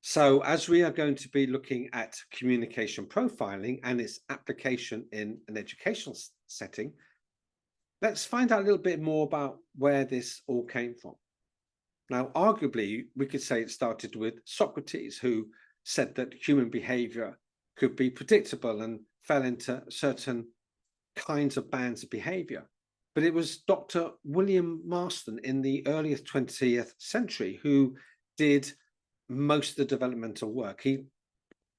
So, as we are going to be looking at communication profiling and its application in an educational setting, let's find out a little bit more about where this all came from. Now, arguably, we could say it started with Socrates, who said that human behavior could be predictable and fell into certain kinds of bands of behavior. But it was Dr. William Marston in the earliest 20th century who did most of the developmental work. He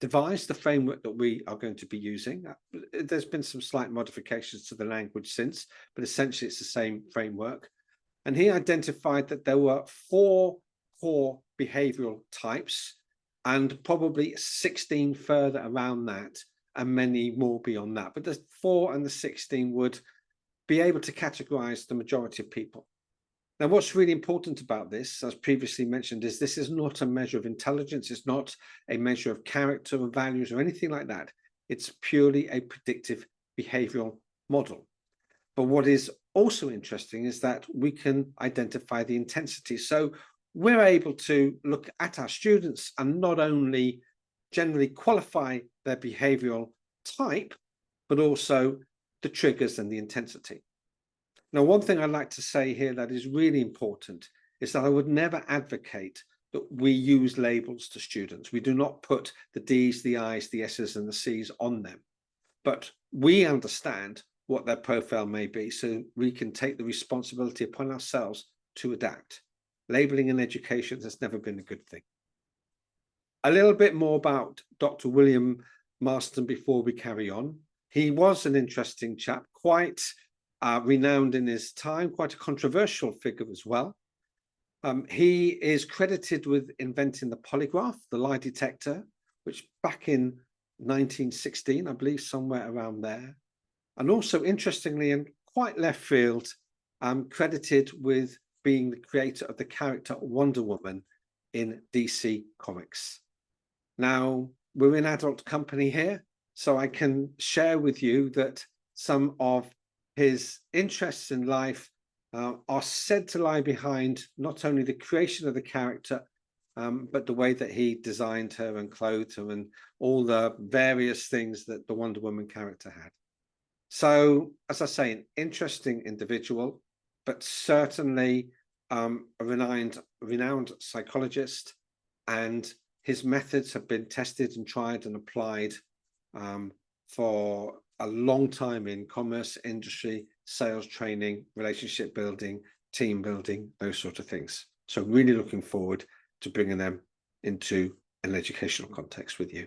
devised the framework that we are going to be using. There's been some slight modifications to the language since, but essentially it's the same framework. And he identified that there were 4 core behavioral types and probably 16 further around that, and many more beyond that. But the 4 and the 16 would be able to categorize the majority of people. Now, what's really important about this, as previously mentioned, is this is not a measure of intelligence. It's not a measure of character or values or anything like that. It's purely a predictive behavioral model. But what is also interesting is that we can identify the intensity. So we're able to look at our students and not only generally qualify their behavioral type, but also the triggers and the intensity. Now, one thing I'd like to say here that is really important is that I would never advocate that we use labels to students. We do not put the D's, the I's, the S's, and the C's on them. But we understand what their profile may be, so we can take the responsibility upon ourselves to adapt. Labeling in education has never been a good thing. A little bit more about Dr. William Marston before we carry on. He was an interesting chap, quite renowned in his time, quite a controversial figure as well. He is credited with inventing the polygraph, the lie detector, which back in 1916, I believe somewhere around there. And also, interestingly, and quite left field, credited with being the creator of the character Wonder Woman in DC Comics. Now, we're in adult company here, so I can share with you that some of his interests in life are said to lie behind not only the creation of the character, but the way that he designed her and clothed her and all the various things that the Wonder Woman character had. So, as I say, an interesting individual, but certainly a renowned psychologist, and his methods have been tested and tried and applied for a long time in commerce, industry, sales training, relationship building, team building, those sort of things. So really looking forward to bringing them into an educational context with you.